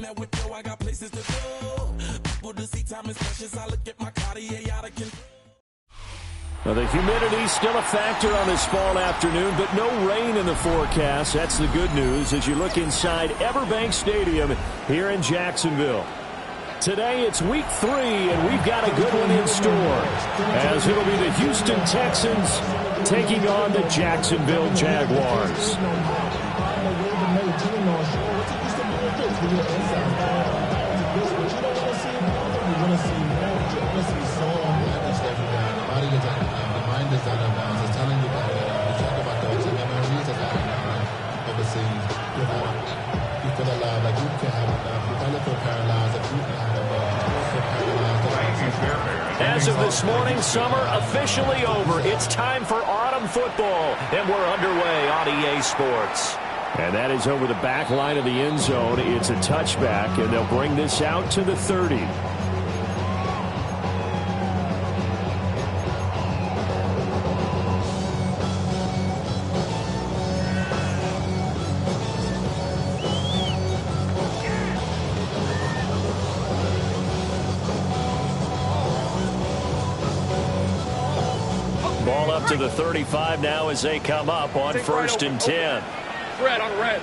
that with Joe, I got places to go. People to see, time is precious. I look at my Cartier out of control. Well, the humidity still a factor on this fall afternoon, but no rain in the forecast. That's the good news as you look inside Everbank Stadium here in Jacksonville. Today it's week 3, and we've got a good one in store, as it'll be the Houston Texans taking on the Jacksonville Jaguars. As of this morning, summer officially over. It's time for autumn football, and we're underway on EA Sports. And that is over the back line of the end zone. It's a touchback, and they'll bring this out to the 30. Ball up to the 35 now as they come up on 1st and 10. Red on red.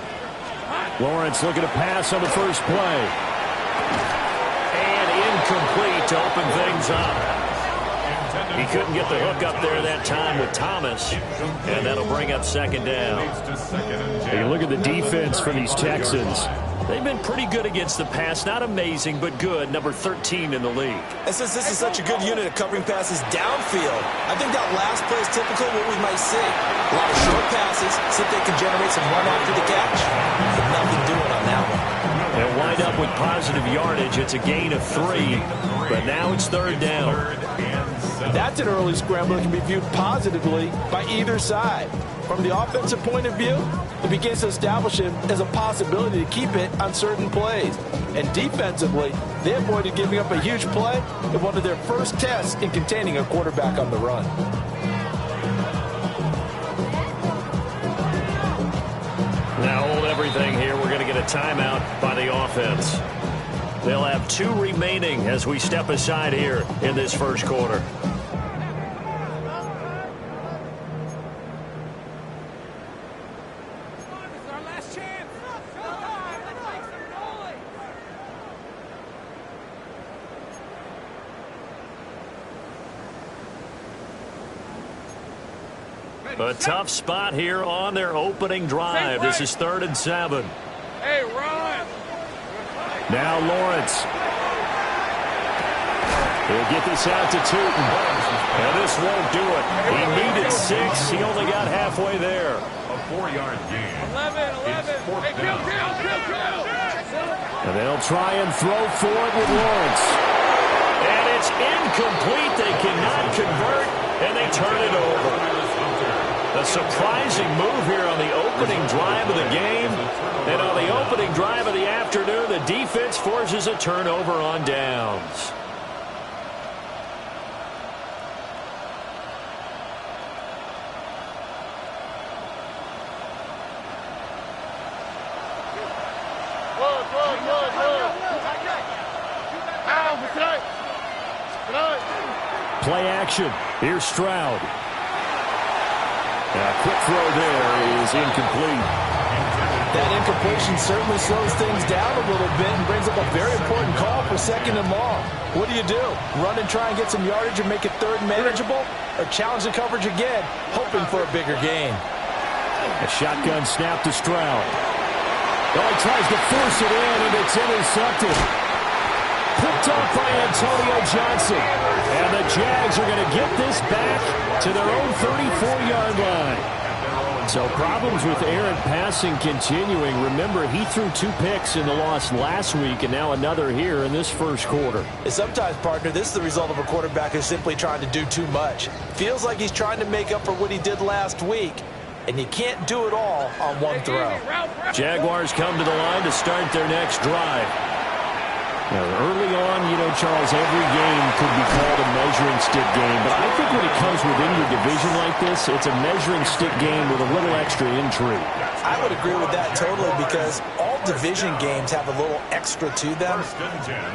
Lawrence looking to pass on the first play. And incomplete to open things up. He couldn't get the hook up there that time with Thomas. And that'll bring up 2nd down. Hey, look at the defense for these Texans. They've been pretty good against the pass. Not amazing, but good. Number 13 in the league. And since this is such a good unit of covering passes downfield, I think that last play is typical of what we might see. A lot of short passes, see if they can generate some run after the catch. But nothing doing on that one. They'll wind up with positive yardage. It's a gain of 3, but now it's 3rd down. That's an early scramble that can be viewed positively by either side. From the offensive point of view, it begins to establish it as a possibility to keep it on certain plays. And defensively, they avoided giving up a huge play in one of their first tests in containing a quarterback on the run. Now hold everything here. We're going to get a timeout by the offense. They'll have 2 remaining as we step aside here in this first quarter. A tough spot here on their opening drive. This is 3rd and 7. Hey, run! Now Lawrence. He'll get this out to Tootin. And this won't do it. He needed 6. He only got halfway there. A 4-yard gain. 11. Hey, kill. And they'll try and throw for it with Lawrence. And it's incomplete. They cannot convert, and they turn it over. A surprising move here on the opening drive of the game. And on the opening drive of the afternoon, the defense forces a turnover on downs. Play action. Here's Stroud. A quick throw there is incomplete. That incompletion certainly slows things down a little bit and brings up a very important call for 2nd and long. What do? Run and try and get some yardage and make it 3rd manageable? Or challenge the coverage again, hoping for a bigger gain? A shotgun snap to Stroud. Oh, he tries to force it in, and it's intercepted. Picked up by Antonio Johnson. And the Jags are going to get this back to their own 34-yard line. So problems with Aaron passing continuing. Remember, he threw 2 picks in the loss last week, and now another here in this first quarter. And sometimes, partner, this is the result of a quarterback who's simply trying to do too much. Feels like he's trying to make up for what he did last week, and you can't do it all on one throw. Jaguars come to the line to start their next drive. Now, early on, Charles, every game could be called a measuring stick game. But I think when it comes within your division like this, it's a measuring stick game with a little extra intrigue. I would agree with that totally because all all division games have a little extra to them,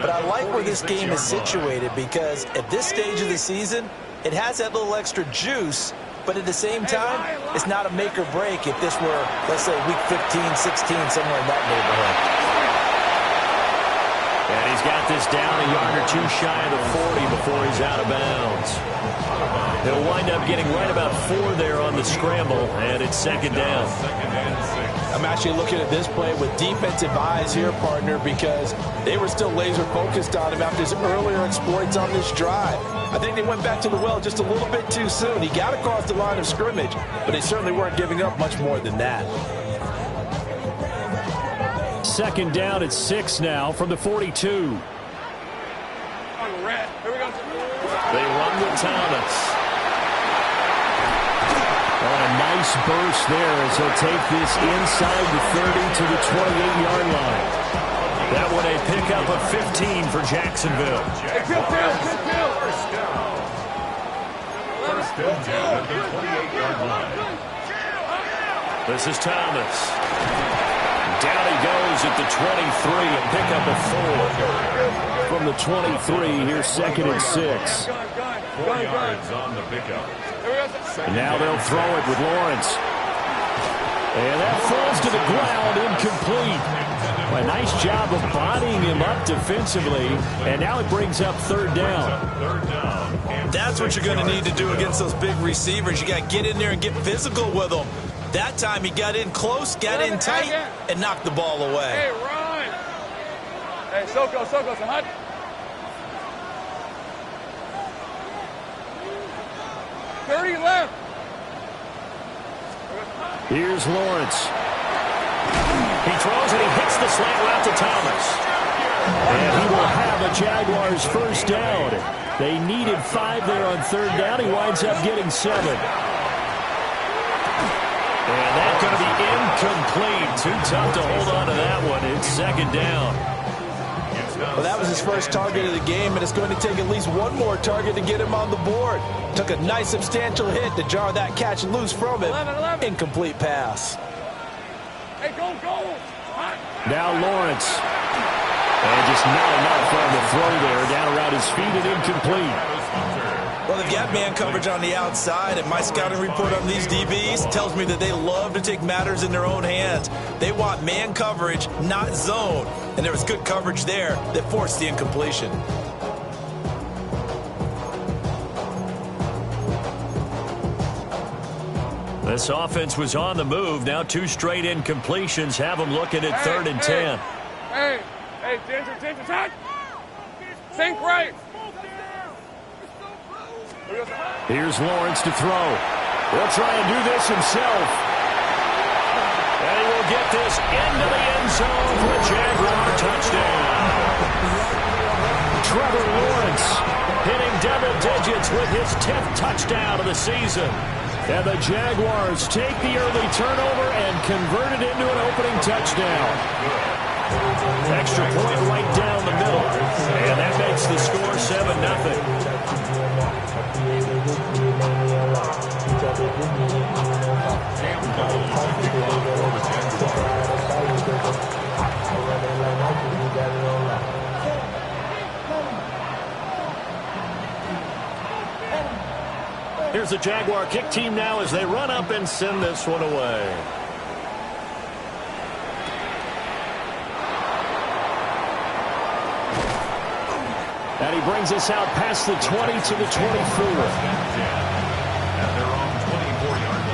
but I like where this game is situated because at this stage of the season, it has that little extra juice, but at the same time, it's not a make or break if this were, let's say, week 15, 16, somewhere in that neighborhood. And he's got this down a yard or two shy of the 40 before he's out of bounds. He'll wind up getting right about 4 there on the scramble, and it's second down. I'm actually looking at this play with defensive eyes here, partner, because they were still laser focused on him after his earlier exploits on this drive. I think they went back to the well just a little bit too soon. He got across the line of scrimmage, but they certainly weren't giving up much more than that. Second down at 6 now from the 42. On red. Here we go. They run with Thomas. On a nice burst there as he'll take this inside the 30 to the 28-yard line. That one a pickup of 15 for Jacksonville. Hey, Phil. First down at the 28-yard line. This is Thomas. Down he goes at the 23, a pickup of 4. From the 23, here's second and 6. 4 yards on the pickup. And now they'll throw it with Lawrence. And that falls to the ground, incomplete. A nice job of bodying him up defensively, and now it brings up third down. That's what you're going to need to do against those big receivers. You got to get in there and get physical with them. That time he got in close, got in tight, and knocked the ball away. Hey, run. Hey, Soko, so hot. Left. Here's Lawrence. He throws and he hits the slant route to Thomas. And he will have a Jaguars first down. They needed 5 there on third down. He winds up getting 7. And that's going to be incomplete. Too tough to hold on to that one. It's second down. Well, that was his first target of the game, and it's going to take at least one more target to get him on the board. Took a nice substantial hit to jar that catch loose from him. 11. Incomplete pass. Hey, go. Now Lawrence. And just not enough on the throw there. Down around his feet and incomplete. Well, they've got man coverage on the outside, and my scouting report on these DBs tells me that they love to take matters in their own hands. They want man coverage, not zone. And there was good coverage there that forced the incompletion. This offense was on the move. Now 2 straight incompletions have them looking at third and 10. Hey, Ginger, touch. Think right. Here's Lawrence to throw. He'll try and do this himself. And he will get this into the end zone for a Jaguar touchdown. Trevor Lawrence hitting double digits with his 10th touchdown of the season. And the Jaguars take the early turnover and convert it into an opening touchdown. Extra point right down the middle. And that makes the score 7-0. Here's the Jaguar kick team now as they run up and send this one away. And he brings us out past the 20 to the 24. At their own 24-yard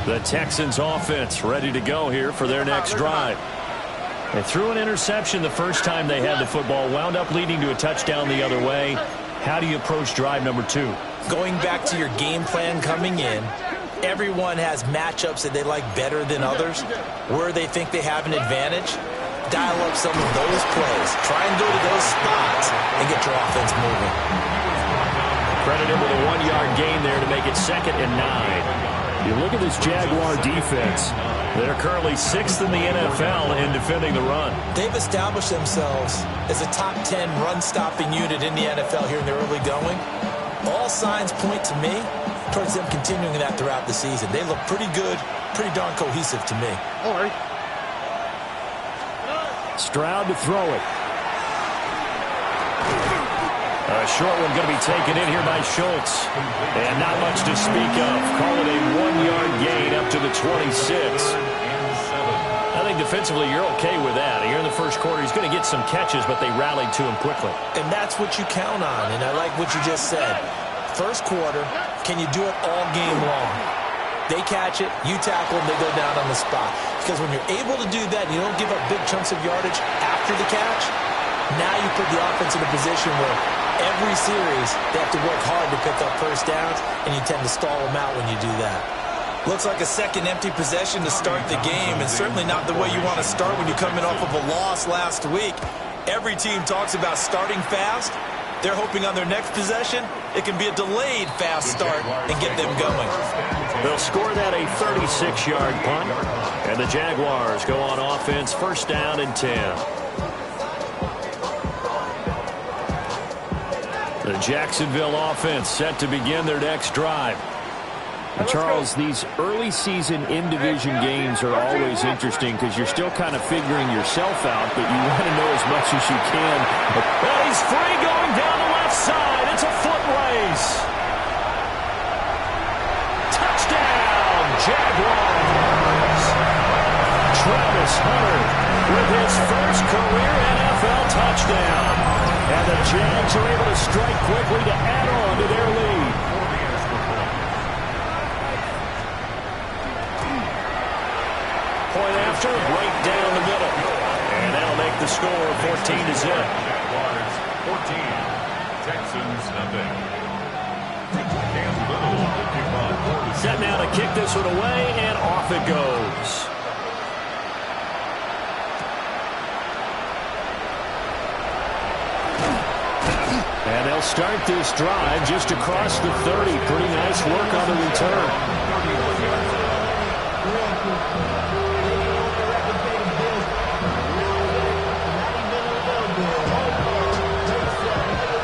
line. The Texans offense ready to go here for their next drive. They threw an interception the first time they had the football, wound up leading to a touchdown the other way. How do you approach drive number 2? Going back to your game plan coming in, everyone has matchups that they like better than others, where they think they have an advantage. Dial up some of those plays. Try and go to those spots and get your offense moving. Credit him with a 1-yard gain there to make it 2nd and 9. You look at this Jaguar defense. They're currently 6th in the NFL in defending the run. They've established themselves as a top 10 run-stopping unit in the NFL here in the early going. All signs point to me towards them continuing that throughout the season. They look pretty good, pretty darn cohesive to me. All right. Stroud to throw it. A short one going to be taken in here by Schultz. And not much to speak of. Call it a 1-yard gain up to the 26. I think defensively you're okay with that. Here in the first quarter, he's going to get some catches, but they rallied to him quickly. And that's what you count on, and I like what you just said. First quarter, can you do it all game long? They catch it, you tackle them, they go down on the spot. Because when you're able to do that, you don't give up big chunks of yardage after the catch, now you put the offense in a position where every series they have to work hard to pick up first downs, and you tend to stall them out when you do that. Looks like a second empty possession to start the game, and certainly not the way you want to start when you're coming off of a loss last week. Every team talks about starting fast. They're hoping on their next possession, it can be a delayed fast start and get them going. They'll score that a 36-yard punt, and the Jaguars go on offense, first down and 10. The Jacksonville offense set to begin their next drive. Charles, these early season in-division games are always interesting because you're still kind of figuring yourself out, but you want to know as much as you can. Well, he's free going down the left side. It's a foot race. Touchdown, Jaguars. Travis Hunter with his first career NFL touchdown. And the Jags are able to strike quickly to add on to their lead. Point after, right down the middle. And that'll make the score 14-0. Jaguars 14, Texans nothing. Cam Little to kick off. Set now to kick this one away, and off it goes. And they'll start this drive just across the 30. Pretty nice work on the return.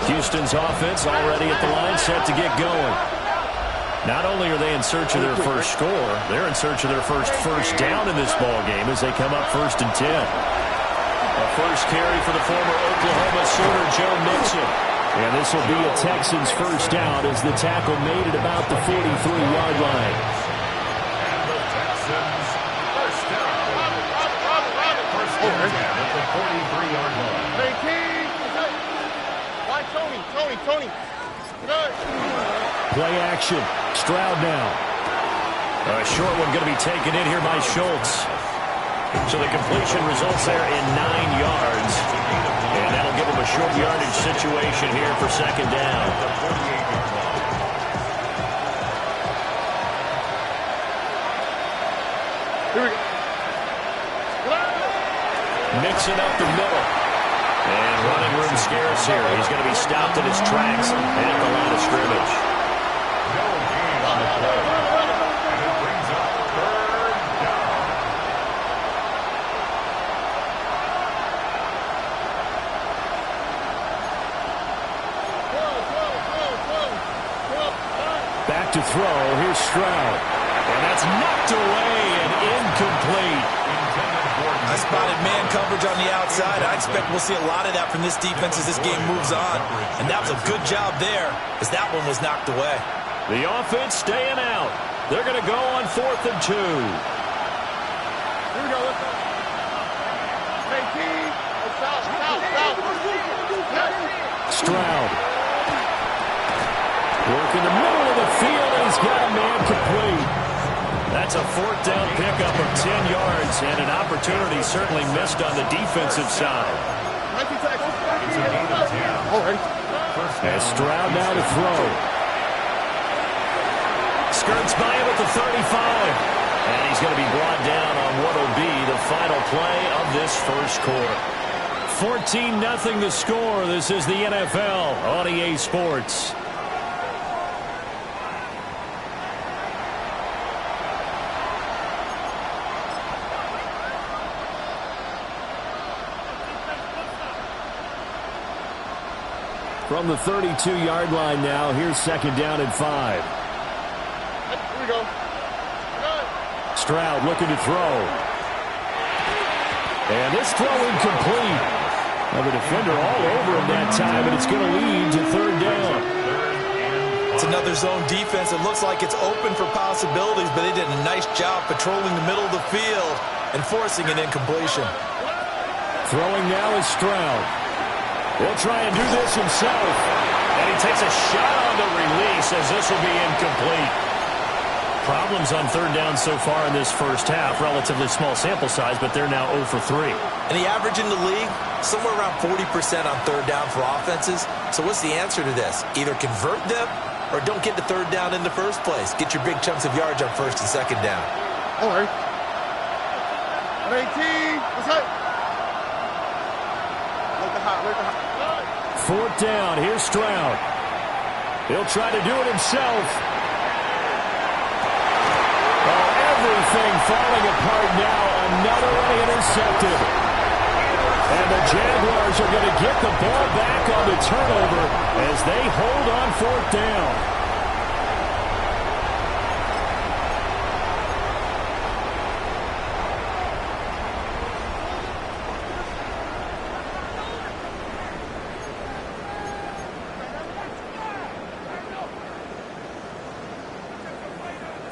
Houston's offense already at the line, set to get going. Not only are they in search of their first score, they're in search of their first down in this ball game as they come up 1st and 10. A first carry for the former Oklahoma Sooner, Joe Mixon. And this will be a Texans first down as the tackle made at about the 43-yard line. And the Texans first down. First down at the 43-yard line. Hey, King. Why Tony? Good. Play action. Stroud now. A short one going to be taken in here by Schultz. So the completion results there in 9 yards. And that'll give them a short yardage situation here for second down. Here we go. Mixing up the middle. And running room scarce here. He's going to be stopped in his tracks at the line of scrimmage. No gain on the play. And it brings up third down. Back to throw. Here's Stroud. And that's knocked away and incomplete. I spotted man coverage on the outside. I expect we'll see a lot of that from this defense as this game moves on. And that was a good job there as that one was knocked away. The offense staying out. They're going to go on 4th and 2. Here we go. Hey, King. South. Stroud. Work in the middle of the field, and he's got a man complete. That's a 4th down pickup of 10 yards, and an opportunity certainly missed on the defensive side. It's a gain of 10. All right. As Stroud now to throw. Skirts by him at the 35. And he's going to be brought down on what will be the final play of this first quarter. 14-0 the score. This is the NFL on EA Sports. From the 32-yard line now, here's second down and 5. we go. Stroud looking to throw. And this throw incomplete. Now the defender all over him that time, and it's going to lead to third down. It's another zone defense. It looks like it's open for possibilities, but they did a nice job patrolling the middle of the field and forcing an incompletion. Throwing now is Stroud. He'll try and do this himself. And he takes a shot on the release as this will be incomplete. Problems on third down so far in this first half. Relatively small sample size, but they're now 0 for 3. And the average in the league, somewhere around 40% on third down for offenses. So what's the answer to this? Either convert them or don't get to third down in the first place. Get your big chunks of yards on first and second down. All right. 18. Let's hit. Look the hot. Fourth down. Here's Stroud. He'll try to do it himself. Everything falling apart now. Another one intercepted. And the Jaguars are going to get the ball back on the turnover as they hold on fourth down.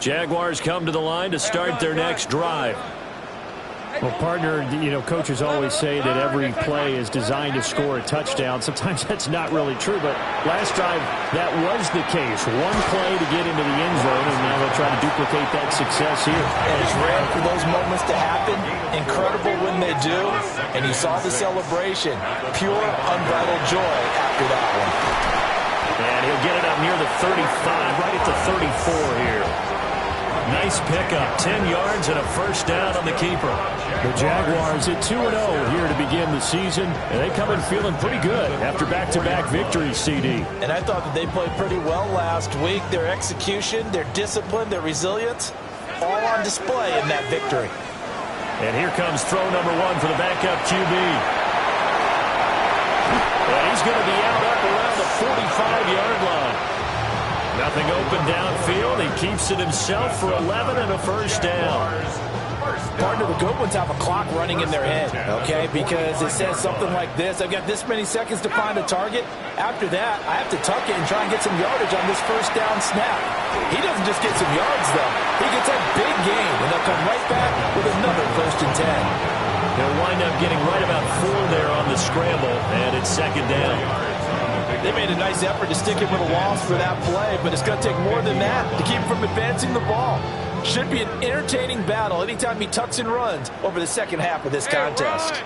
Jaguars come to the line to start their next drive. Well, partner, coaches always say that every play is designed to score a touchdown. Sometimes that's not really true, but last drive, that was the case. One play to get into the end zone, and now they'll try to duplicate that success here. And it's rare for those moments to happen. Incredible when they do. And you saw the celebration. Pure, unbridled joy after that one. And he'll get it up near the 35, right at the 34 here. Nice pickup, 10 yards and a first down on the keeper. The Jaguars at 2-0 here to begin the season, and they come in feeling pretty good after back-to-back victories, CD. And I thought that they played pretty well last week. Their execution, their discipline, their resilience, all on display in that victory. And here comes throw number 1 for the backup QB. And he's going to be out up around the 45-yard line. Nothing open downfield. He keeps it himself for 11 and a first down. Partner, the good ones have a clock running in their head, okay? Because it says something like this. I've got this many seconds to find a target. After that, I have to tuck it and try and get some yardage on this first down snap. He doesn't just get some yards, though. He gets a big gain, and they'll come right back with another 1st and 10. They'll wind up getting right about 4 there on the scramble, and it's second down. They made a nice effort to stick him with a loss for that play, but it's going to take more than that to keep him from advancing the ball. Should be an entertaining battle anytime he tucks and runs over the second half of this contest.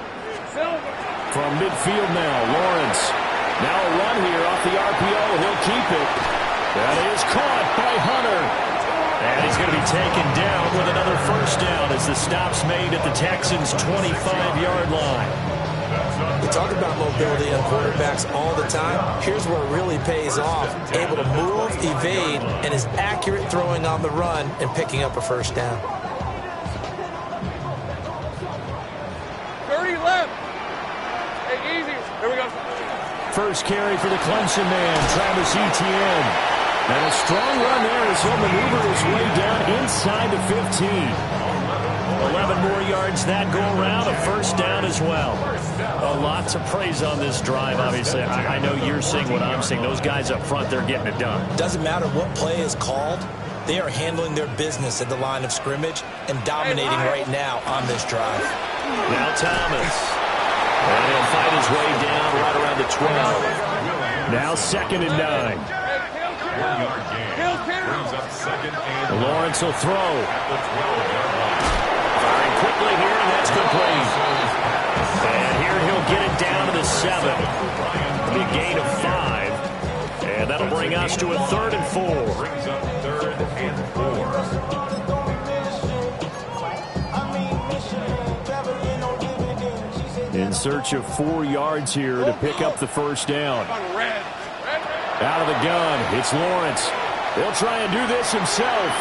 From midfield now, Lawrence. Now a run here off the RPO. He'll keep it. That is caught by Hunter. And he's going to be taken down with another first down as the stop's made at the Texans' 25-yard line. We talk about mobility on quarterbacks all the time. Here's where it really pays off. Able to move, evade, and is accurate throwing on the run and picking up a first down. 30 left. Hey, easy. Here we go. First carry for the Clemson man, Travis Etienne. And a strong run there as he'll maneuver his way down inside the 15. 11 more yards that go around, a first down as well. A lot to praise on this drive, obviously. I know you're seeing what I'm seeing. Those guys up front, they're getting it done. Doesn't matter what play is called. They are handling their business at the line of scrimmage and dominating right now on this drive. Now Thomas. And he'll fight his way down right around the 12. Now 2nd and 9. 1-yard gain. Brings up 2nd and Lawrence will throw. at the 12-yard line. Firing quickly here, and that's complete. And here he'll get it down to the 7. Big gain of 5. And that'll bring us to a 3rd and 4. Brings up 3rd and 4. In search of 4 yards here to pick up the first down. Out of the gun, it's Lawrence. He'll try and do this himself.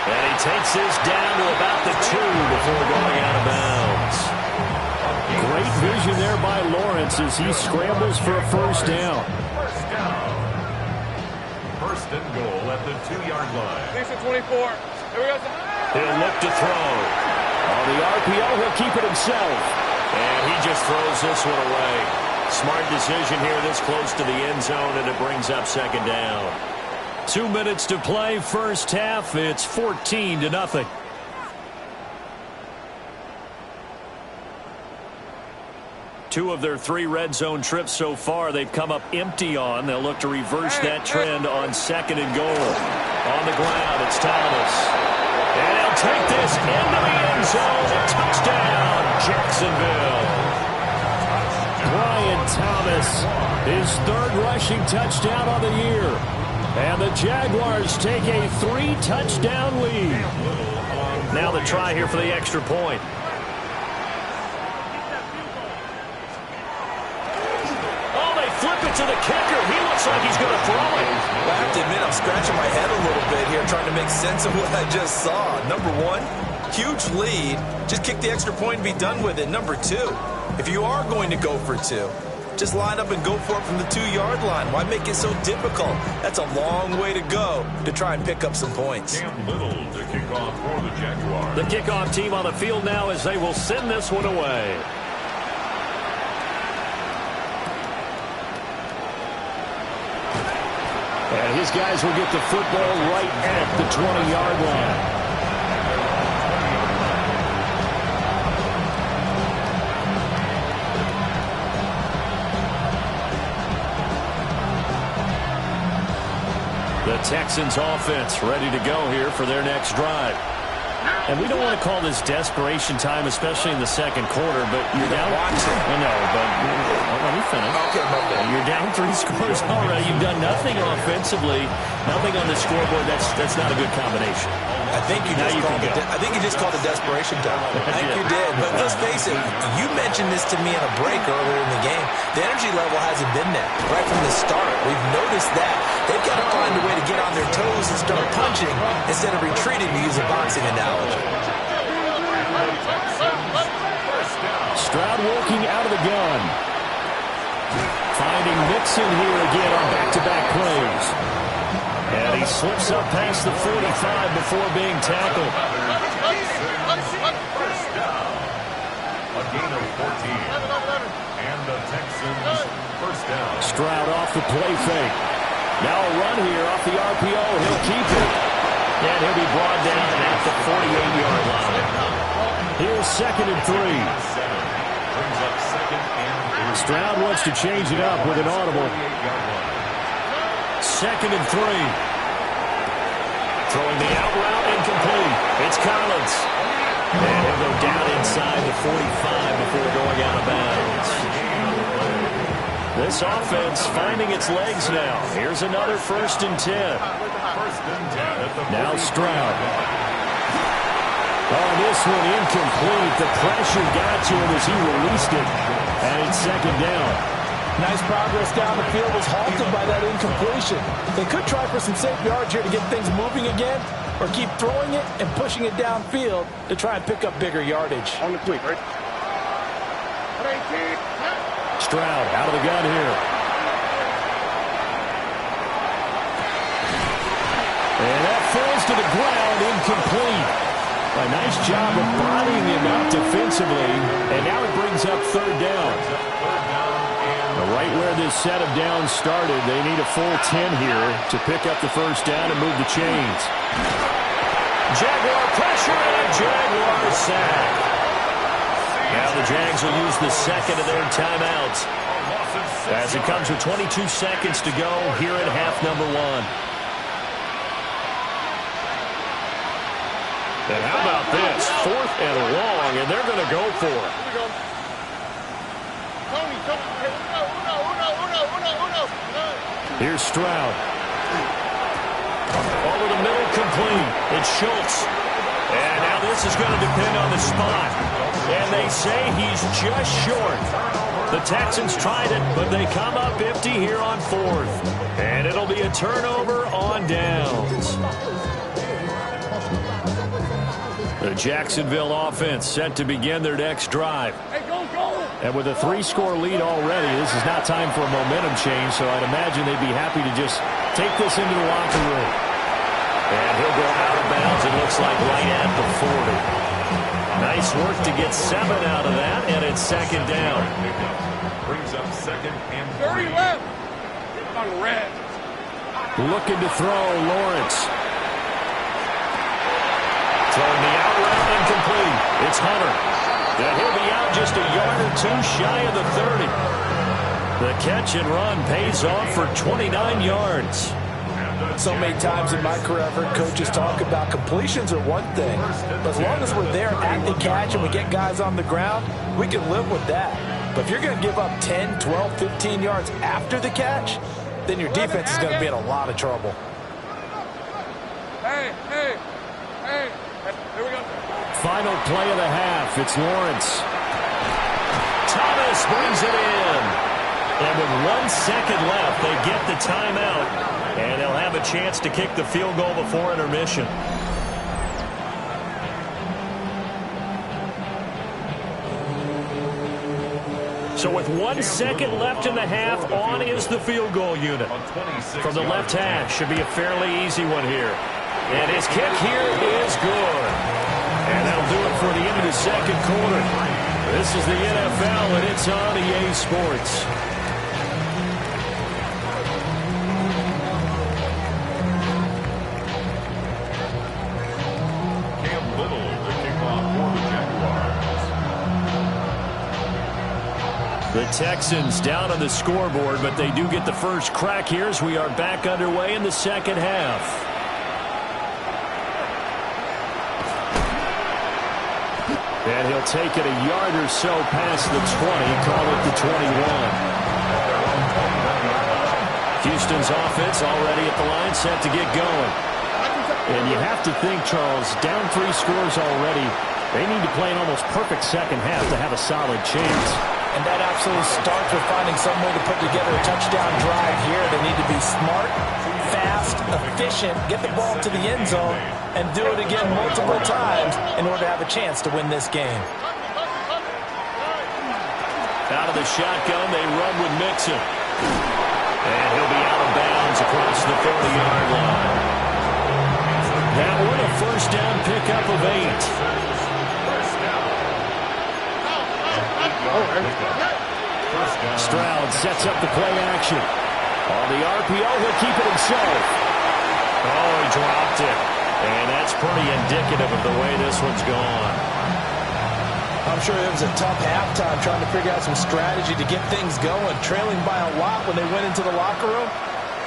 And he takes this down to about the 2 before going out of bounds. Great vision there by Lawrence as he scrambles for a first down. First and goal at the 2-yard line. Decent 24. Here we go. He'll look to throw. On the RPO, he'll keep it himself. And he just throws this one away. Smart decision here this close to the end zone, and it brings up second down. 2 minutes to play, first half. It's 14-0. Two of their 3 red zone trips so far, they've come up empty on. They'll look to reverse that trend on second and goal. On the ground, it's Thomas. And he'll take this into the end zone. Touchdown, Jacksonville. Brian Thomas, his 3rd rushing touchdown on the year. And the Jaguars take a 3-touchdown lead. Now the try here for the extra point. Oh, they flip it to the kicker. He looks like he's going to throw it. Well, I have to admit, I'm scratching my head a little bit here trying to make sense of what I just saw. Number 1, huge lead. Just kick the extra point and be done with it. Number 2, if you are going to go for 2, just line up and go for it from the 2-yard line. Why make it so difficult? That's a long way to go to try and pick up some points. Cam Little to kick off for the Jaguars. The kickoff team on the field now as they will send this one away. And his guys will get the football right at the 20-yard line. The Texans offense ready to go here for their next drive. And we don't want to call this desperation time, especially in the second quarter, but you're down. I know, but let me finish. Okay, you're down 3 scores already. You've done nothing offensively, nothing on the scoreboard. That's not a good combination. I think you just called it desperation time. I think you did. But let's face it, you mentioned this to me in a break earlier in the game. The energy level hasn't been there right from the start. We've noticed that. They've got to find a way to get on their toes and start punching instead of retreating, to use a boxing analogy. Stroud working out of the gun. Finding Mixon here again on back-to-back plays. And he slips up past the 45 before being tackled. First down. A gain of 14. And the Texans first down. Stroud off the play fake. Now a run here off the RPO. He'll keep it. And he'll be brought down at the 48-yard line. Here's 2nd and 3. Brings up 2nd and 3. Stroud wants to change it up with an audible. 2nd and 3. Throwing the out route, incomplete. It's Collins. And he'll go down inside the 45 before going out of bounds. This offense finding its legs now. Here's another 1st and 10. Now Stroud. Oh, this one incomplete. The pressure got to him as he released it. And it's 2nd down. Nice progress down the field, was halted by that incompletion. They could try for some safe yards here to get things moving again, or keep throwing it and pushing it downfield to try and pick up bigger yardage. On the tweak, right? Stroud out of the gun here. And that falls to the ground, incomplete. A nice job of bodying him out defensively, and now it brings up 3rd down. Right where this set of downs started, they need a full 10 here to pick up the 1st down and move the chains. Jaguar pressure and a Jaguar sack. Now the Jags will use the 2nd of their timeouts as it comes with 22 seconds to go here at half number 1. And how about this? 4th and long, and they're going to go for it. Here's Stroud. Over the middle, complete. It's Schultz. And now this is going to depend on the spot. And they say he's just short. The Texans tried it, but they come up empty here on 4th. And it'll be a turnover on downs. The Jacksonville offense set to begin their next drive. Hey, go! And with a 3-score lead already, this is not time for a momentum change, so I'd imagine they'd be happy to just take this into the locker room. And he'll go out of bounds, it looks like right at the 40. Nice work to get 7 out of that, and it's second down. Brings up second and 30 left. On red. Looking to throw, Lawrence. Throwing the out route incomplete. It's Hunter. And he'll be out just a yard or two shy of the 30. The catch and run pays off for 29 yards. So many times in my career, I've heard coaches talk about completions are one thing. But as long as we're there at the catch and we get guys on the ground, we can live with that. But if you're going to give up 10, 12, 15 yards after the catch, then your defense is going to be in a lot of trouble. Hey. Here we go. Final play of the half. It's Lawrence. Thomas brings it in. And with 1 second left, they get the timeout. And they'll have a chance to kick the field goal before intermission. So with 1 second left in the half, on is the field goal unit. From the left hash, should be a fairly easy one here. And his kick here is good. And that'll do it for the end of the second quarter. This is the NFL, and it's on EA Sports. Cam Little to kick off for the Jaguars. The Texans down on the scoreboard, but they do get the first crack here as we are back underway in the second half. And he'll take it a yard or so past the 20, call it the 21. Houston's offense already at the line, set to get going. And you have to think, Charles, down 3 scores already. They need to play an almost perfect second half to have a solid chance. And that absolutely starts with finding some way to put together a touchdown drive here. They need to be smart, fast, efficient, get the ball to the end zone, and do it again multiple times in order to have a chance to win this game. Out of the shotgun, they run with Mixon. And he'll be out of bounds across the 30-yard line. That one a first down pickup of 8. Stroud sets up the play action. On the RPO, he'll keep it himself. Oh, he dropped it. And that's pretty indicative of the way this one's gone. I'm sure it was a tough halftime trying to figure out some strategy to get things going, trailing by a lot when they went into the locker room.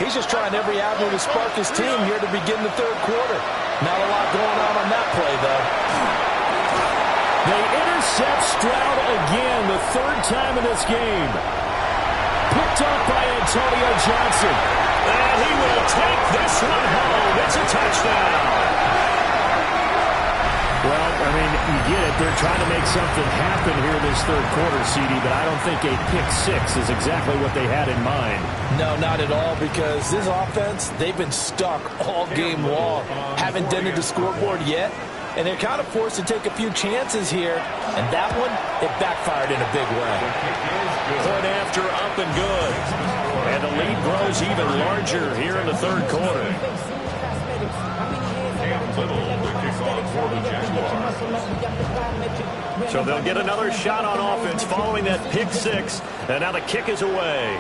He's just trying every avenue to spark his team here to begin the third quarter. Not a lot going on that play, though. They intercept Stroud again, the third time in this game. Picked up by Antonio Johnson. And he will take this one home. It's a touchdown. Well, I mean, you get it. They're trying to make something happen here this third quarter, CD, but I don't think a pick 6 is exactly what they had in mind. No, not at all, because this offense, they've been stuck all game long. Haven't dented the scoreboard yet, and they're kind of forced to take a few chances here, and that one, it backfired in a big way. Point after up and good. And the lead grows even larger here in the third quarter. So they'll get another shot on offense following that pick 6. And now the kick is away.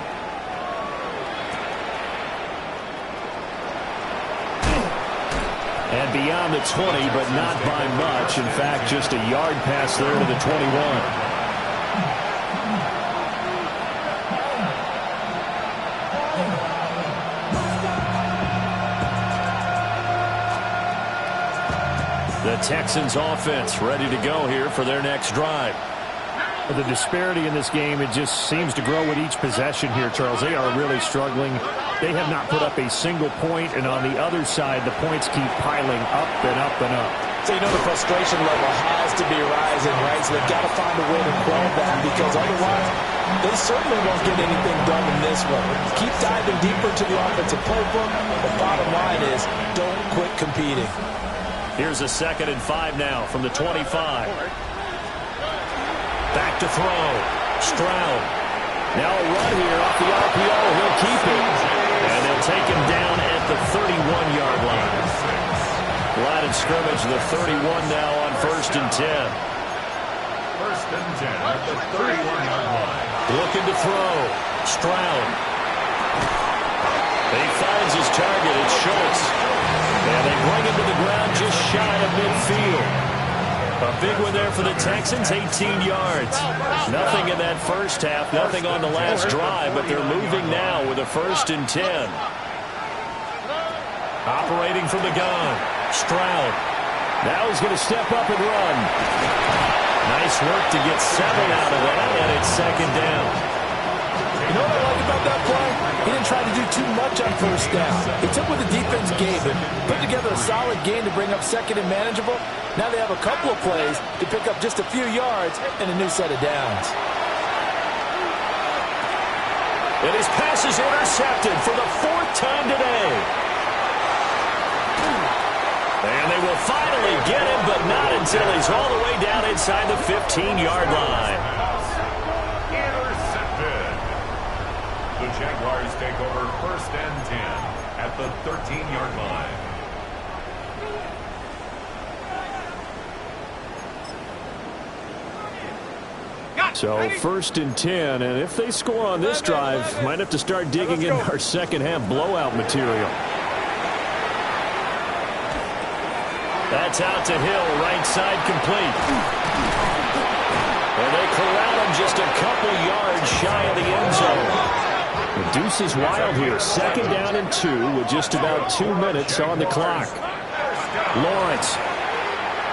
And beyond the 20, but not by much. In fact, just a yard pass there to the 21. The Texans offense ready to go here for their next drive. The disparity in this game, it just seems to grow with each possession here, Charles. They are really struggling. They have not put up a single point, and on the other side, the points keep piling up and up and up. So, you know, the frustration level has to be rising, right? So they've got to find a way to quell that, because otherwise they certainly won't get anything done in this one. Keep diving deeper into the offensive playbook. The bottom line is don't quit competing. Here's a 2nd and 5 now from the 25. Back to throw. Stroud. Now a run here off the RPO. He'll keep it. And they'll take him down at the 31-yard line. Line of scrimmage, the 31 now on 1st and 10. 1st and 10 at the 31-yard line. Looking to throw. Stroud. He finds his target. It's Schultz. And they bring him to the ground just shy of midfield. A big one there for the Texans, 18 yards. Nothing in that first half, nothing on the last drive, but they're moving now with a 1st and 10. Operating from the gun. Stroud. Now he's going to step up and run. Nice work to get 7 out of that, and it's 2nd down. You know what I like about that play? He didn't try to do too much on 1st down. He took what the defense gave him, put together a solid game to bring up 2nd and manageable. Now they have a couple of plays to pick up just a few yards and a new set of downs. And his pass is intercepted for the 4th time today. And they will finally get him, but not until he's all the way down inside the 15-yard line. Intercepted. The Jaguars take over 1st and 10 at the 13-yard line. So 1st and 10, and if they score on this drive, might have to start digging in our second half blowout material. That's out to Hill, right side complete. And they corral him just a couple yards shy of the end zone. The deuce is wild here. 2nd down and 2 with just about 2 minutes on the clock. Lawrence.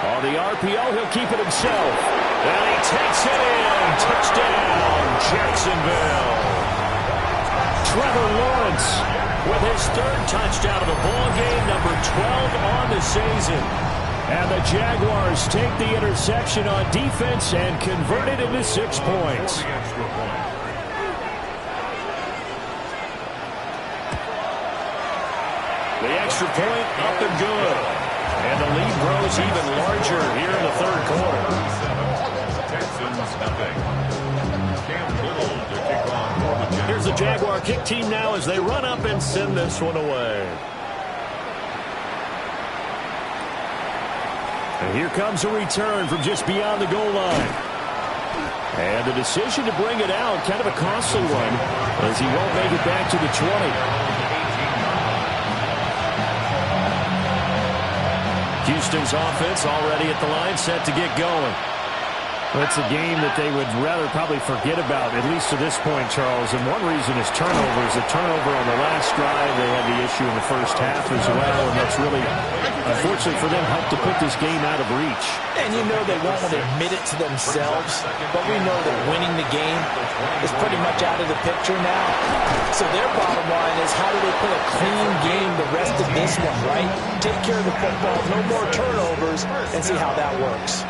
On the RPO, he'll keep it himself. And he takes it in. Touchdown, Jacksonville. Trevor Lawrence with his 3rd touchdown of the ball game, number 12 on the season. And the Jaguars take the interception on defense and convert it into 6 points. The extra point up and good. And the lead grows even larger here in the 3rd quarter. Here's the Jaguar kick team now as they run up and send this one away. And here comes a return from just beyond the goal line. And the decision to bring it out, kind of a costly one, as he won't make it back to the 20. Houston's offense already at the line, set to get going. Well, it's a game that they would rather probably forget about, at least to this point, Charles. And one reason is turnovers. A turnover on the last drive. They had the issue in the first half as well, and that's really, unfortunately for them, helped to put this game out of reach. And you know they won't want to admit it to themselves, but we know that winning the game is pretty much out of the picture now. So their bottom line is, how do they play a clean game the rest of this one, right? Take care of the football, no more turnovers, and see how that works.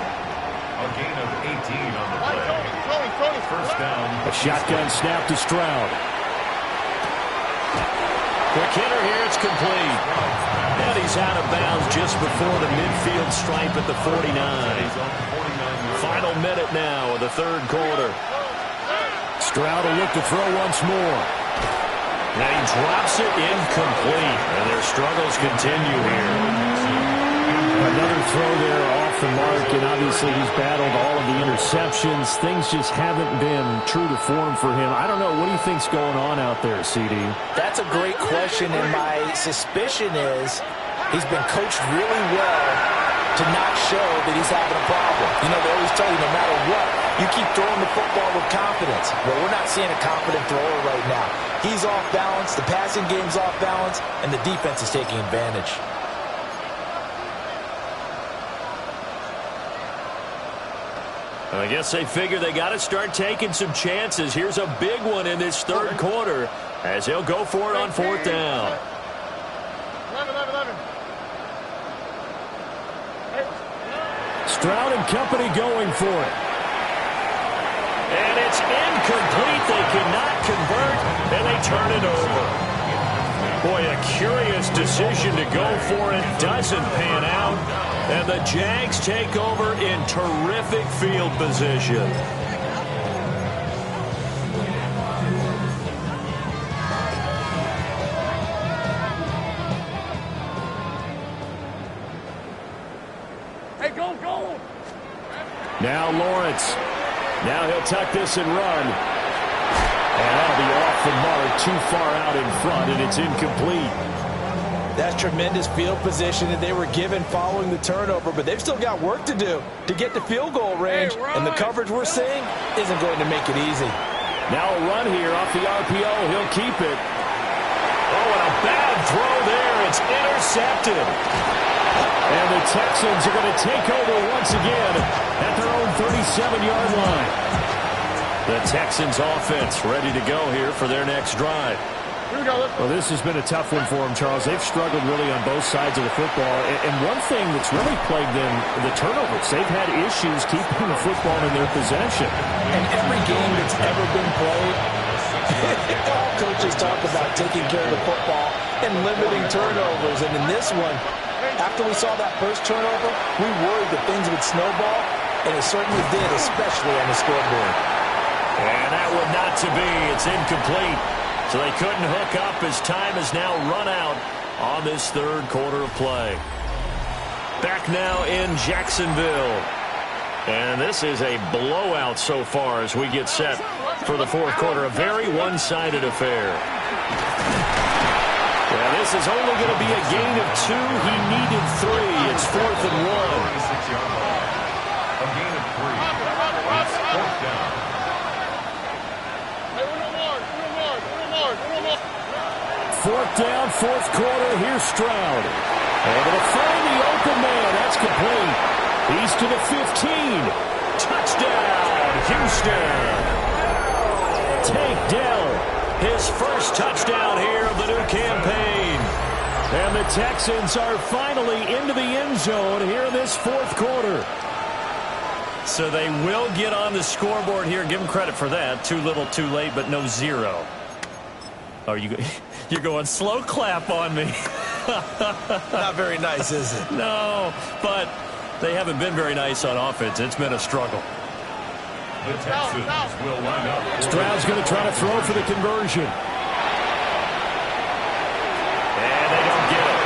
A gain of 18 on the play. 1st down. A shotgun snap to Stroud. Quick hitter here, it's complete. And he's out of bounds just before the midfield stripe at the 49. Final minute now of the 3rd quarter. Stroud will look to throw once more. And he drops it incomplete. And their struggles continue here. Another throw there off the mark, and obviously he's battled all of the interceptions. Things just haven't been true to form for him. I don't know. What do you think's going on out there, CD? That's a great question, and my suspicion is he's been coached really well to not show that he's having a problem. You know, they always tell you no matter what, you keep throwing the football with confidence. Well, we're not seeing a confident thrower right now. He's off balance, the passing game's off balance, and the defense is taking advantage. I guess they figure they got to start taking some chances. Here's a big one in this 3rd quarter as he'll go for it on 4th down. 11. Stroud and company going for it. And it's incomplete. They cannot convert, and they turn it over. Boy, a curious decision to go for it. Doesn't pan out. And the Jags take over in terrific field position. Now Lawrence. Now he'll tuck this and run. And that'll be off the mark, too far out in front, and it's incomplete. That's tremendous field position that they were given following the turnover, but they've still got work to do to get to field goal range, and the coverage we're seeing isn't going to make it easy. Now a run here off the RPO. He'll keep it. Oh, and a bad throw there. It's intercepted. And the Texans are going to take over once again at their own 37-yard line. The Texans offense ready to go here for their next drive. Well, this has been a tough one for them, Charles. They've struggled really on both sides of the football. And one thing that's really plagued them, the turnovers. They've had issues keeping the football in their possession. And every game that's ever been played, all coaches talk about taking care of the football and limiting turnovers. And in this one, after we saw that first turnover, we worried that things would snowball, and it certainly did, especially on the scoreboard. And that one not to be. It's incomplete. So they couldn't hook up as time has now run out on this third quarter of play. Back now in Jacksonville. And this is a blowout so far as we get set for the fourth quarter. A very one-sided affair. Yeah, this is only going to be a gain of 2. He needed 3. It's 4th and 1. 36-yard line. A gain of 3. It's 4th down. Fourth down, fourth quarter. Here's Stroud. Able to find the open man. That's complete. He's to the 15. Touchdown, Houston. Tank Dell. His first touchdown here of the new campaign. And the Texans are finally into the end zone here in this fourth quarter. So they will get on the scoreboard here. Give them credit for that. Too little, too late, but no 0. Are you... You're going slow clap on me. Not very nice, is it? No, but they haven't been very nice on offense. It's been a struggle. The Texans will line up. Stroud's going to try to throw for the conversion. And they don't get it.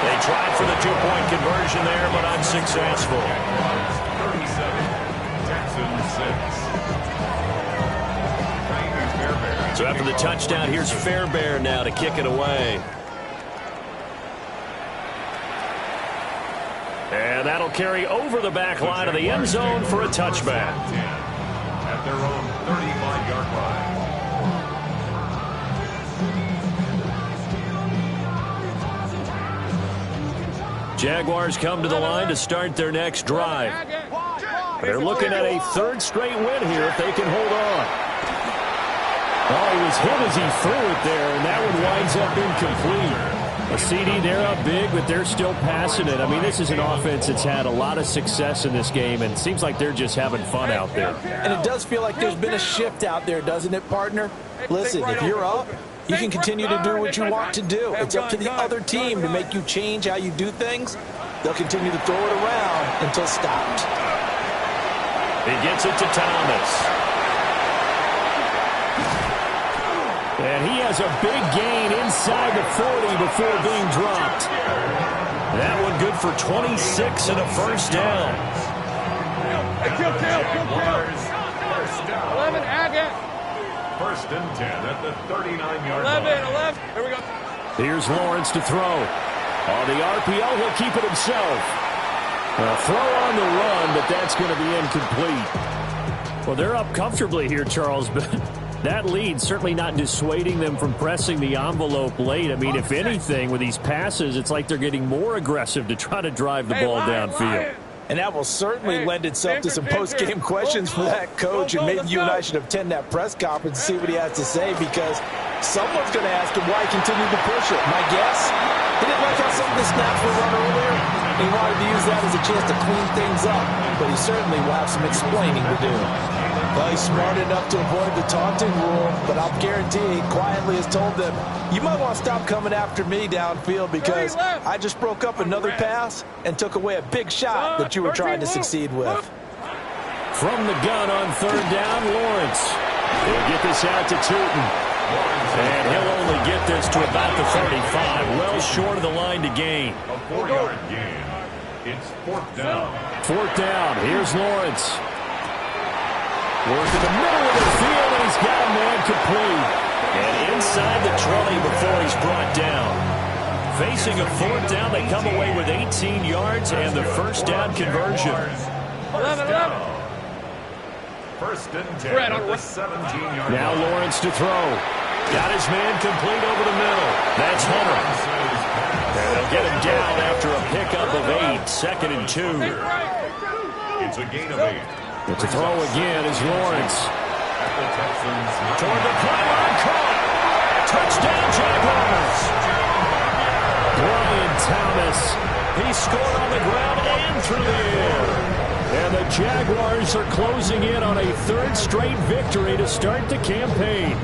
They tried for the 2-point conversion there, but unsuccessful. 37, Texans 6. So after the touchdown, here's Fairbairn now to kick it away. And that'll carry over the back line of the end zone for a touchback. At their own 35-yard line. Jaguars come to the line to start their next drive. They're looking at a third straight win here if they can hold on. Oh, he was hit as he threw it there, and that one winds up incomplete. A CD, they're up big, but they're still passing it. I mean, this is an offense that's had a lot of success in this game, and it seems like they're just having fun out there. And it does feel like there's been a shift out there, doesn't it, partner? Listen, if you're up, you can continue to do what you want to do. It's up to the other team to make you change how you do things. They'll continue to throw it around until stopped. He gets it to Thomas. And he has a big gain inside the 40 before being dropped. That one good for 26 and a first down. Kill. 11, Agate. First and 10 at the 39-yard 11. line. Here we go. Here's Lawrence to throw. On the RPO, he'll keep it himself. A throw on the run, but that's going to be incomplete. Well, they're up comfortably here, Charles, but that lead certainly not dissuading them from pressing the envelope late. I mean, if anything, with these passes, it's like they're getting more aggressive to try to drive the ball downfield. And that will certainly lend itself to some post-game questions for that coach. And maybe you and I should attend that press conference and see what he has to say, because someone's going to ask him why he continued to push it. My guess, he didn't like how some of the snaps were run earlier. He wanted to use that as a chance to clean things up. But he certainly will have some explaining to do. Well, he's smart enough to avoid the taunting rule, but I'll guarantee he quietly has told them, you might want to stop coming after me downfield because I just broke up another pass and took away a big shot that you were trying to succeed with. From the gun on third down, Lawrence. He'll get this out to Tootin. And he'll only get this to about the 35, well short of the line to gain. A 4-yard gain. It's fourth down. Fourth down. Here's Lawrence. Work in the middle of the field, and he's got a man complete. And inside the 20 before he's brought down. Facing a fourth down, they come away with 18 yards and the first down conversion. First and 10 at the 17-yard line. Now Lawrence to throw. Got his man complete over the middle. That's Hunter. And they'll get him down after a pickup of 8. Second and 2. It's a gain of 8. But to throw again is Lawrence. The Texans Toward the pylon, caught. Touchdown, Jaguars. Brian Thomas. He scored on the ground and through the air. And the Jaguars are closing in on a third straight victory to start the campaign.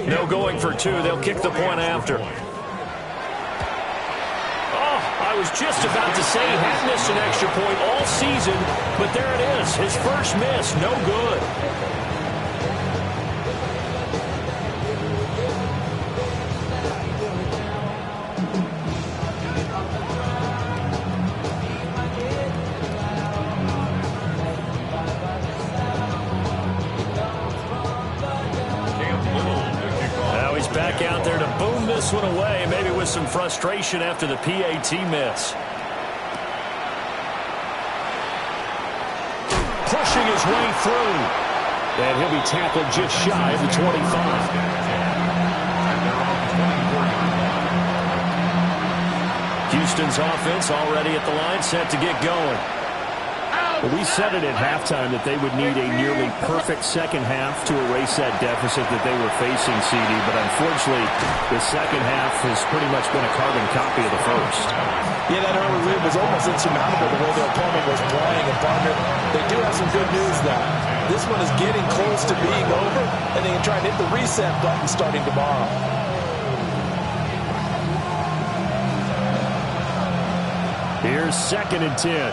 No going for 2. They'll kick the point after. I was just about to say he had missed an extra point all season, but there it is. His first miss, no good. Now he's back out there to boom this one away, maybe with some frustration after the PAT miss. Pushing his way through. And he'll be tackled just shy of the 25. Houston's offense already at the line, set to get going. Well, we said it at halftime that they would need a nearly perfect second half to erase that deficit that they were facing, CD. But unfortunately, the second half has pretty much been a carbon copy of the first. Yeah, that early lead was almost insurmountable the way their opponent was playing. And partner, they do have some good news now. This one is getting close to being over, and they can try and hit the reset button starting tomorrow. Here's second and 10.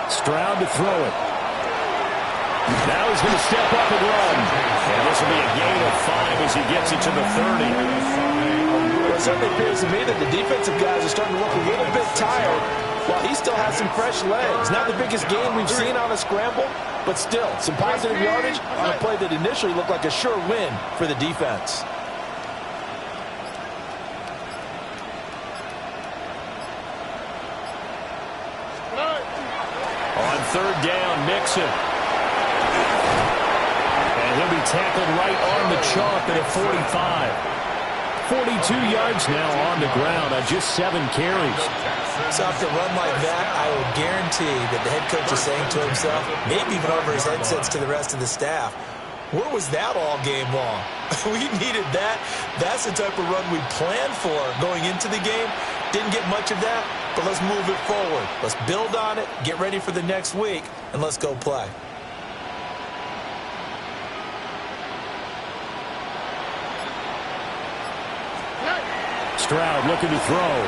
Stroud to throw it. Now he's going to step up and run. And this will be a gain of 5 as he gets it to the 30. Well, it certainly appears to me that the defensive guys are starting to look a little bit tired while he still has some fresh legs. Not the biggest gain we've seen on a scramble, but still some positive yardage on a play that initially looked like a sure win for the defense. On third down, Mixon. And he'll be tackled right on the chalk at a 45. 42 yards now on the ground on just 7 carries. So after a run like that, I will guarantee that the head coach is saying to himself, maybe even over his headsets to the rest of the staff, where was that all game long? We needed that. That's the type of run we planned for going into the game. Didn't get much of that, but let's move it forward. Let's build on it, get ready for the next week, and let's go play. Stroud looking to throw.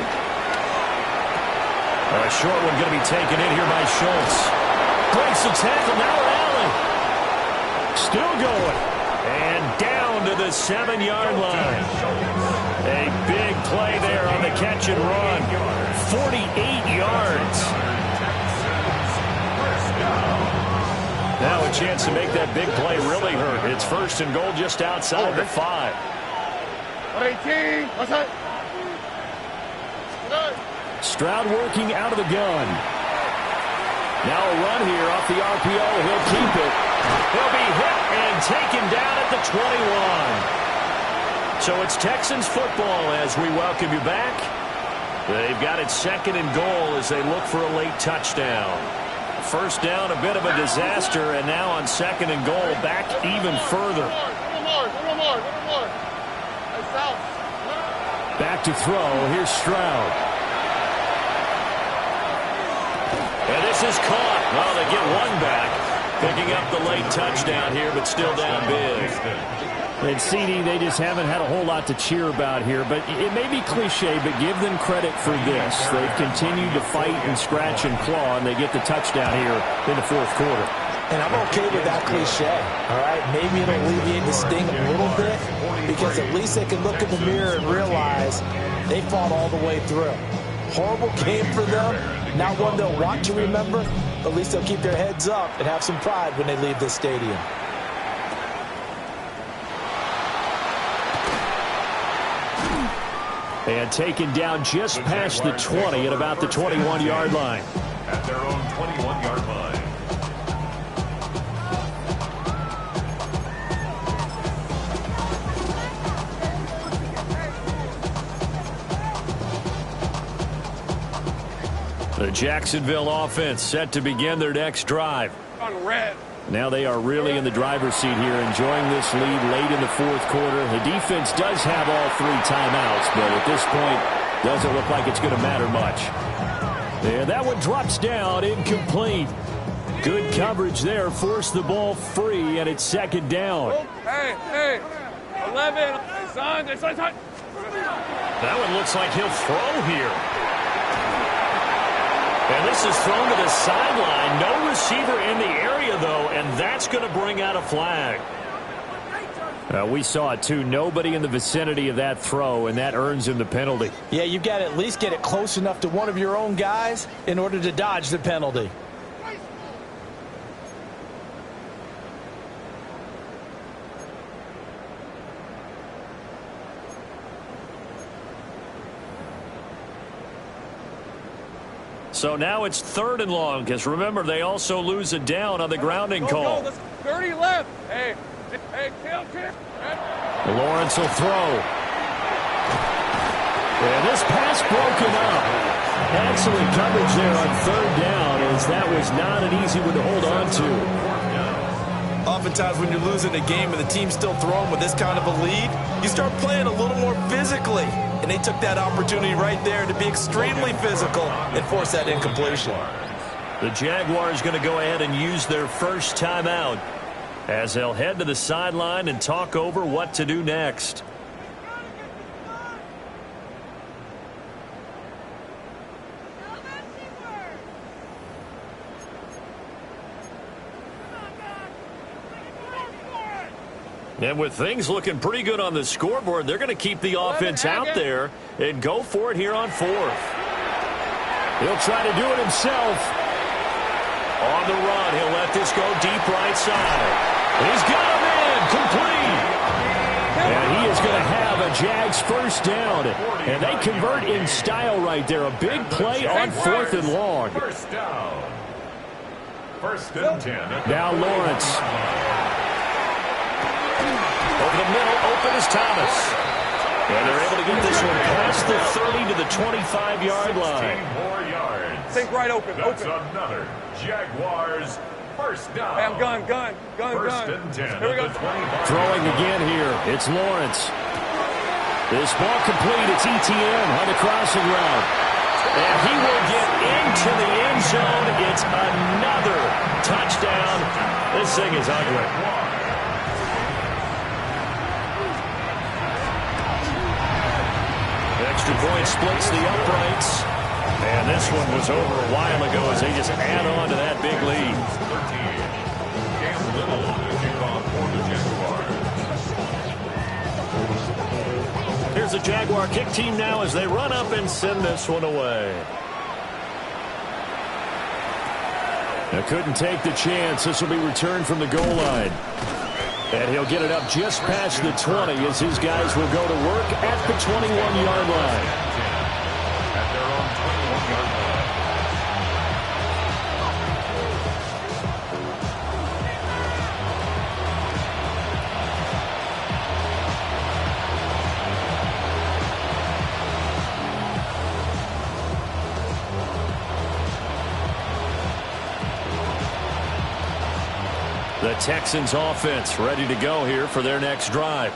A short one going to be taken in here by Schultz. Breaks the tackle, now Allen. Still going. And down to the 7-yard line. A big play there on the catch and run. 48 yards. Now a chance to make that big play really hurt. It's first and goal just outside the 5. 18. What's that? Stroud working out of the gun. Now a run here off the RPO. He'll keep it. He'll be hit and taken down at the 21. So it's Texans football as we welcome you back. They've got it second and goal as they look for a late touchdown. First down, a bit of a disaster, and now on second and goal, back even further. Back to throw. Here's Stroud. And this is caught. Well, they get one back. Picking up the late touchdown here, but still down big. And CD, they just haven't had a whole lot to cheer about here, but it may be cliche, but give them credit for this. They've continued to fight and scratch and claw, and they get the touchdown here in the fourth quarter. And I'm okay with that cliche, all right? Maybe it'll alleviate the sting a little bit because at least they can look in the mirror and realize they fought all the way through. Horrible game for them, not one they'll want to remember, but at least they'll keep their heads up and have some pride when they leave this stadium. And taken down just past the 20 at about the 21-yard line. At their own 21-yard line. The Jacksonville offense set to begin their next drive. On red. Now they are really in the driver's seat here, enjoying this lead late in the fourth quarter. The defense does have all 3 timeouts, but at this point, doesn't look like it's going to matter much. And that one drops down, incomplete. Good coverage there, forced the ball free, and it's second down. Hey, 11. Hey, son. That one looks like he'll throw here. And this is thrown to the sideline. No receiver in the area, though, and that's going to bring out a flag. We saw it, too. Nobody in the vicinity of that throw, and that earns him the penalty. Yeah, you've got to at least get it close enough to one of your own guys in order to dodge the penalty. So now it's 3rd and long, because remember, they also lose a down on the grounding call. 30 left. Hey, kill. Lawrence will throw. And this pass broken up. Excellent coverage there on 3rd down, as that was not an easy one to hold on to. Oftentimes when you're losing a game and the team's still throwing with this kind of a lead, you start playing a little more physically. And they took that opportunity right there to be extremely physical and force that incompletion. The Jaguars going to go ahead and use their first timeout as they'll head to the sideline and talk over what to do next. And with things looking pretty good on the scoreboard, they're going to keep the offense out there and go for it here on 4th. He'll try to do it himself. On the run, he'll let this go deep right side. He's got him in, complete. And he is going to have a Jags first down. And they convert in style right there. A big play on 4th and long. First down. 1st and 10. Now Lawrence. Over the middle, open is Thomas. And they're able to get this one past the 30 to the 25-yard line. 16 more yards. Think right open. That's another Jaguars first down. Hey, I'm gun. First and 10. Here we go. Throwing again here. It's Lawrence. This ball complete. It's ETN on the crossing route. And he will get into the end zone. It's another touchdown. This thing is ugly. Extra point splits the uprights. And this one was over a while ago as they just add on to that big lead. 13. Cam Little to kick off for the Jaguars. Here's the Jaguar kick team now as they run up and send this one away. Now couldn't take the chance. This will be returned from the goal line. And he'll get it up just past the 20 as his guys will go to work at the 21-yard line. At their own 21-yard line. The Texans offense ready to go here for their next drive.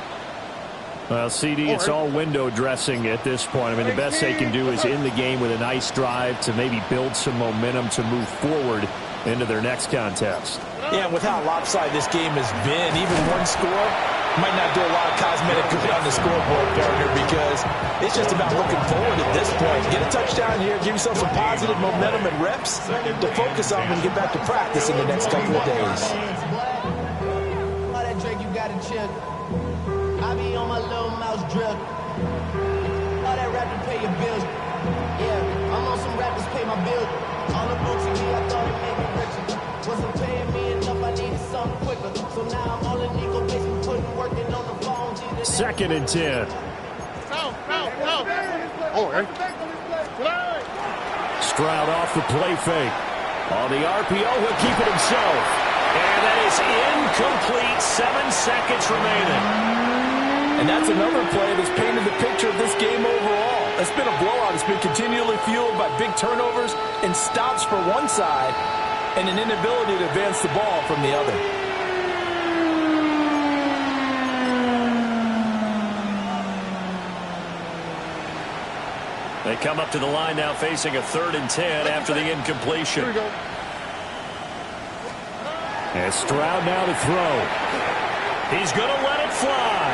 Well, CD, it's all window dressing at this point. I mean, the best they can do is in the game with a nice drive to maybe build some momentum to move forward into their next contest. Yeah, with how lopsided this game has been, even one score might not do a lot of cosmetic good on the scoreboard, partner, because it's just about looking forward at this point. Get a touchdown here, give yourself some positive momentum and reps to focus on when you get back to practice in the next couple of days. All that Drake, you got to chill. I be on my little mouse drill. All that rap to pay your bills. Yeah, I'm on some rappers pay my bills. On the boots of me, I thought it made me richer. Wasn't paying me enough, I needed something quicker. So now I'm all in Nico basement, putting working on the phone. 2nd and 10. Stroud off the play fake. On the RPO, he'll keep it himself. And that is incomplete. 7 seconds remaining. And that's another play that's painted the picture of this game overall. It's been a blowout. It's been continually fueled by big turnovers and stops for one side and an inability to advance the ball from the other. They come up to the line now facing a 3rd and 10 after the incompletion. Here we go. And Stroud now to throw. He's going to let it fly.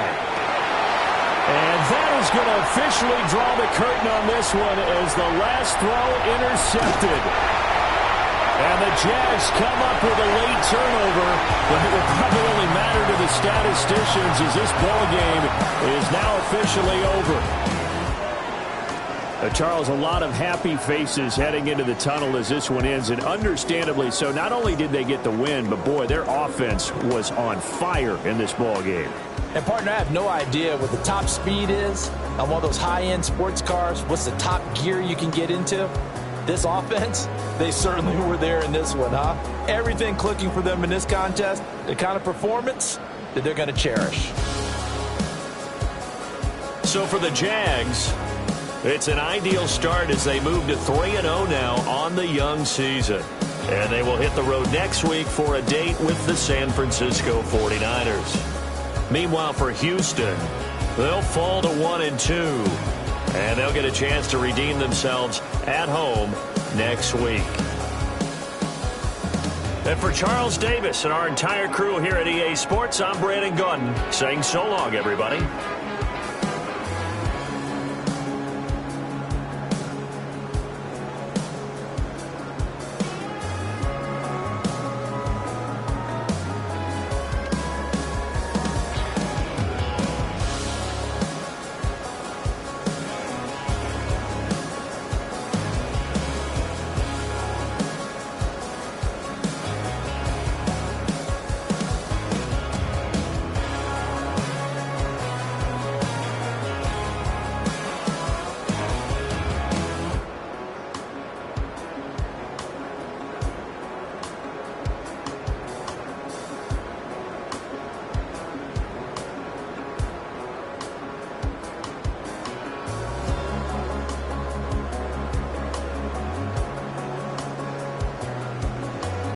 And that is going to officially draw the curtain on this one as the last throw intercepted. And the Jags come up with a late turnover, but it will probably only matter to the statisticians as this ball game is now officially over. Charles, a lot of happy faces heading into the tunnel as this one ends, and understandably so. Not only did they get the win, but boy, their offense was on fire in this ball game. And, partner, I have no idea what the top speed is on one of those high-end sports cars. What's the top gear you can get into? This offense, they certainly were there in this one, huh? Everything clicking for them in this contest, the kind of performance that they're going to cherish. So for the Jags, it's an ideal start as they move to 3-0 now on the young season. And they will hit the road next week for a date with the San Francisco 49ers. Meanwhile, for Houston, they'll fall to 1-2. And they'll get a chance to redeem themselves at home next week. And for Charles Davis and our entire crew here at EA Sports, I'm Brandon Gaudin saying so long, everybody.